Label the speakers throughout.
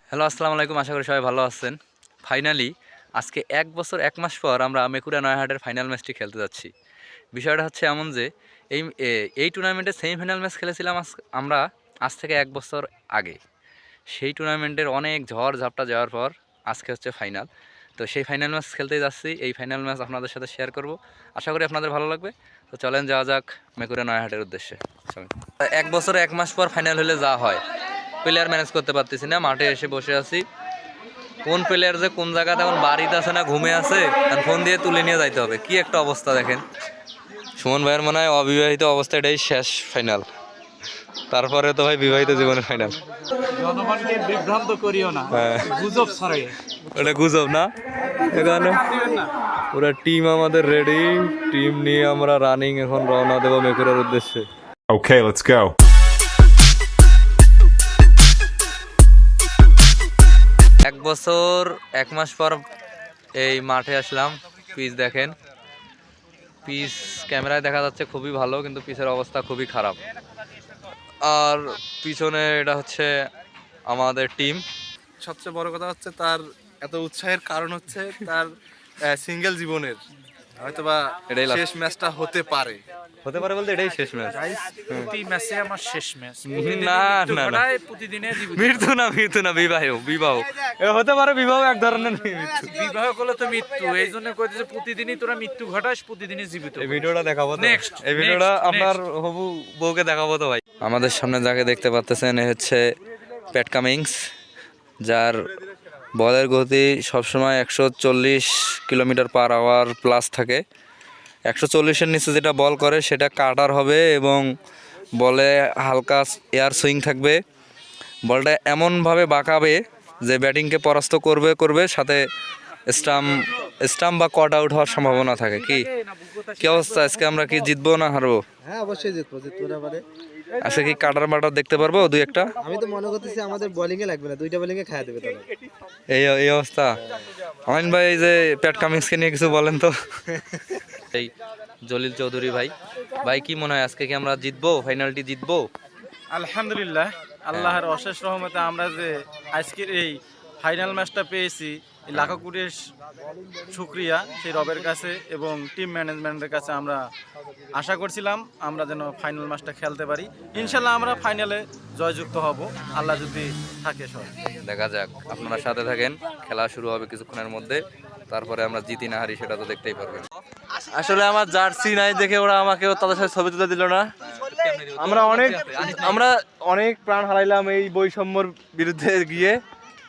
Speaker 1: Hello, আসসালামু আলাইকুম। আশা করি সবাই ভালো আছেন। ফাইনালি আজকে 1 বছর 1 মাস পর আমরা মেকুরা নয়াহাটের ফাইনাল ম্যাচটি খেলতে যাচ্ছি। বিষয়টা হচ্ছে এমন যে এই টুর্নামেন্টের সেমিফাইনাল ম্যাচ খেলেছিলাম আমরা আজ থেকে 1 বছর আগে। সেই টুর্নামেন্টের অনেক ঝড় ঝাপটা যাওয়ার পর আজকে হচ্ছে ফাইনাল। তো সেই ফাইনাল ম্যাচ খেলতেই যাচ্ছি। এই ফাইনাল ম্যাচ আপনাদের সাথে শেয়ার করব। আশা করি আপনাদের ভালো লাগবে। তো চলেন যাওয়া যাক মেকুরা নয়াহাটের উদ্দেশ্যে। চলেন। 1 বছর 1 মাস পর ফাইনাল হলে যা হয়, প্লেয়ার ম্যানেজ করতে পারতেছি না। মাঠে এসে বসে আছি, কোন প্লেয়ার যে কোন জায়গাতে এখন বাড়িতে আছে না ঘুমে আছে, আর ফোন দিয়ে তুলে নিয়ে যাইতে হবে। কি একটা অবস্থা দেখেন। সুমন ভাইয়ের মনে হয় অবিবাহিত অবস্থা এটাই শেষ ফাইনাল, তারপরে তো ভাই বিবাহিত জীবনের ফাইনাল।
Speaker 2: জনগণকে বিভ্রান্ত করিও না, গুজব ছড়াই।
Speaker 1: ওটা গুজব না, এখানে পুরো টিম আমাদের রেডি। টিম নিয়ে আমরা রানিং এখন রওনা দেবো মেকুরার উদ্দেশ্যে।
Speaker 3: Okay, let's go.
Speaker 1: 1 বছর 1 মাস পর এই মাঠে আসলাম। পিচ দেখেন, পিচ ক্যামেরায় দেখা যাচ্ছে খুবই ভালো, কিন্তু পিচের অবস্থা খুবই খারাপ। আর পিছনে এটা হচ্ছে আমাদের টিম।
Speaker 4: সবচেয়ে বড় কথা হচ্ছে তার এত উৎসাহের কারণ হচ্ছে তার সিঙ্গেল জীবনের হয়তোবা
Speaker 1: এটাই last।
Speaker 4: শেষ ম্যাচটা হতে পারে
Speaker 1: বলতে এটাই শেষ ম্যাচ।
Speaker 2: প্রতি ম্যাচে আমার শেষ ম্যাচ।
Speaker 1: না না না,
Speaker 2: প্রতিদিনে
Speaker 1: মৃত্যু না বিবাহ হতে পারে। বিবাহ এক ধরনের মৃত্যু।
Speaker 2: বিবাহ করলে তো মৃত্যু, এই জন্য কইতেছে প্রতিদিনই তোরা মৃত্যু ঘটাস, প্রতিদিনই জীবিত।
Speaker 1: এই ভিডিওটা দেখাবো তো,
Speaker 2: Next,
Speaker 1: এই ভিডিওটা
Speaker 2: next,
Speaker 1: আপনার হবু বউকে দেখাবো তো ভাই। আমাদের সামনে যাকে দেখতে পাচ্ছেন এ হচ্ছে প্যাট কামিংস, যার বলের গতি সবসময় 140 কিলোমিটার পার আওয়ার প্লাস থাকে। 140-এর নিচে যেটা বল করে সেটা কাটার হবে এবং বলে হালকা এয়ার সুইং থাকবে। বলটা এমনভাবে বাঁকাবে যে ব্যাটিংকে পরাস্ত করবে সাথে স্টাম্প বা কট আউট হওয়ার সম্ভাবনা থাকে। কি অবস্থা? আজকে আমরা কি জিতবো না হারবো?
Speaker 5: হ্যাঁ, অবশ্যই জিতবো না পারে।
Speaker 1: আজকে কি কাটার বাটার দেখতে পারবো দুই একটা?
Speaker 5: আমি তো মনে করতেছি আমাদের বোলিং এ লাগবে না, দুইটা বোলিং এ খাইয়ে দেবে তাহলে।
Speaker 1: এই অবস্থা। আমিন ভাই, এই যে প্যাট কামিংসকে নিয়ে কিছু বলেন তো। এই জলিল চৌধুরী ভাই কি মনে হয় আজকে কি আমরা জিতবো, ফাইনালটি জিতবো?
Speaker 2: আলহামদুলিল্লাহ, আল্লাহর অশেষ রহমতে আমরা যে আজকের এই ফাইনাল ম্যাচটা পেয়েছি, লাখো কোটি শুকরিয়া সেই রবের কাছে এবং টিম ম্যানেজমেন্টের কাছে। আমরা আশা করছিলাম আমরা যেন ফাইনাল ম্যাচটা খেলতে পারি। ইনশাল্লাহ আমরা ফাইনালে জয়যুক্ত হব, আল্লাহ যদি থাকে সব।
Speaker 1: দেখা যাক, আপনারা সাথে থাকেন। খেলা শুরু হবে কিছুক্ষণের মধ্যে, তারপরে আমরা জিতি না হারি সেটা তো দেখতেই পারবেন।
Speaker 4: আসলে আমার জার্সি নাই দেখে ওরা আমাকে তাদের সাথে ছবি তুলে দিল না। আমরা অনেক প্রাণ হারাইলাম এই বৈষম্যর বিরুদ্ধে গিয়ে,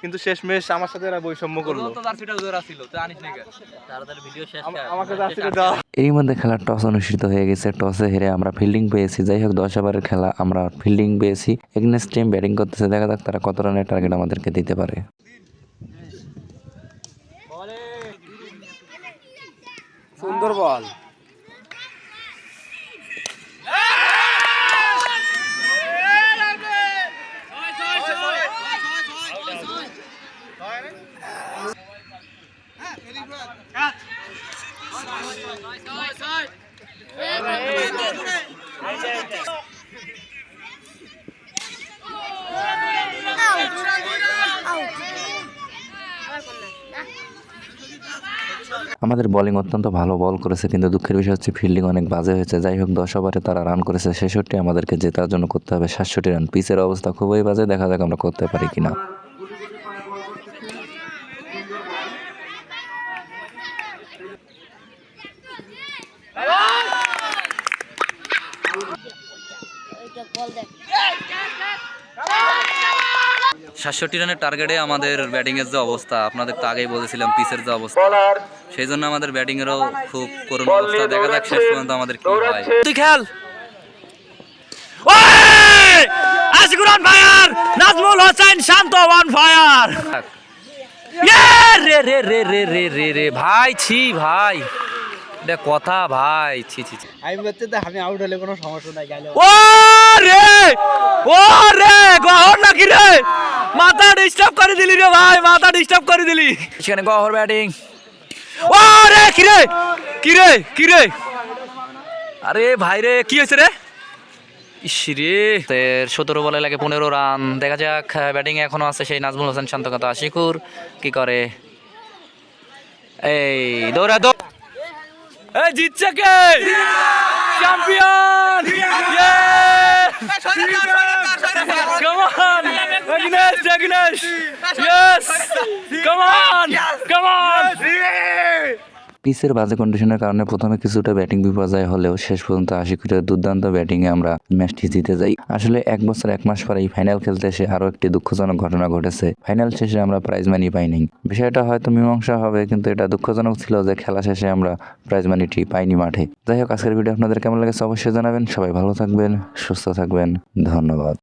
Speaker 4: কিন্তু শেষমেশ আমার সাথে এরা বৈষম্য করলো। আমাকে জার্সিটা দাও।
Speaker 6: এরই মধ্যে খেলার টস অনুষ্ঠিত হয়ে গেছে। টসে হেরে আমরা ফিল্ডিং পেয়েছি। যাই হোক, 10 ওভারের খেলা, আমরা ফিল্ডিং পেয়েছি। এগনেস্ট টিম ব্যাটিং করতেছে, দেখা যাক তারা কত রানের টার্গেট আমাদেরকে দিতে পারে।
Speaker 5: সুন্দর বল।
Speaker 6: আমাদের বোলিং অত্যন্ত ভালো বল করেছে, কিন্তু দুঃখের বিষয় হচ্ছে ফিল্ডিং অনেক বাজে হয়েছে। যাই হোক, 10 ওভারে তারা রান করেছে 66। আমাদেরকে জেতার জন্য করতে হবে 67 রান। পিচের অবস্থা খুবই বাজে, দেখা যাক আমরা করতে পারি কিনা।
Speaker 1: সাতষট্টি রানের টার্গেটে আমাদের ব্যাটিংয়ের যে অবস্থা, আপনাদের তো আগেই বলেছিলাম পিচের যে অবস্থা, সেই জন্য আমাদের ব্যাটিংয়েরও খুব করুণ অবস্থা। দেখা যাক শেষ পর্যন্ত আমাদের কি হয়। তুই খেল। Ashiqur on fire, Najmul Hossain Shanto on fire. রে রে রে রে রে রে রে ভাই, ছি ভাই, এটা কথা ভাই, ছি ছি ছি।
Speaker 5: আমি বলতে আমি আউট হলে কোনো সমস্যা নাই। গেল
Speaker 1: ও রে গহর নাকি রে, মাথা ডিস্টার্ব করে দিলি রে ভাই, মাথা ডিস্টার্ব করে দিলি। সেখানে গহর ব্যাটিং। ও রে কি রে, আরে ভাই রে, কি হয়েছে রে? ইসরে 17 বলে লাগে 15 রান। দেখা যাক ব্যাটিং এ এখনো আছে সেই নাজমুল হোসেন শান্তকতা আশিকুর কি করে। এই দৌড়া দৌড়, এই জিতছে কে? Champion! Come on! Agnes! Agnes! Yes! Come on! Come on!
Speaker 6: পিচের বাজে কন্ডিশনের কারণে প্রথমে কিছুটা ব্যাটিং বিপর্যয় হলেও শেষ পর্যন্ত আশিকুরের দুর্দান্ত ব্যাটিংয়ে আমরা ম্যাচটি জিতে যাই। আসলে 1 বছর 1 মাস পরে এই ফাইনাল খেলতে এসে আরও একটি দুঃখজনক ঘটনা ঘটেছে। ফাইনাল শেষে আমরা প্রাইজ মানি পাইনি। বিষয়টা হয়তো মীমাংসা হবে, কিন্তু এটা দুঃখজনক ছিল যে খেলা শেষে আমরা প্রাইজ মানিটি পাইনি মাঠে। যাই হোক, আজকের ভিডিও আপনাদের কেমন লেগেছে অবশ্যই জানাবেন। সবাই ভালো থাকবেন, সুস্থ থাকবেন, ধন্যবাদ।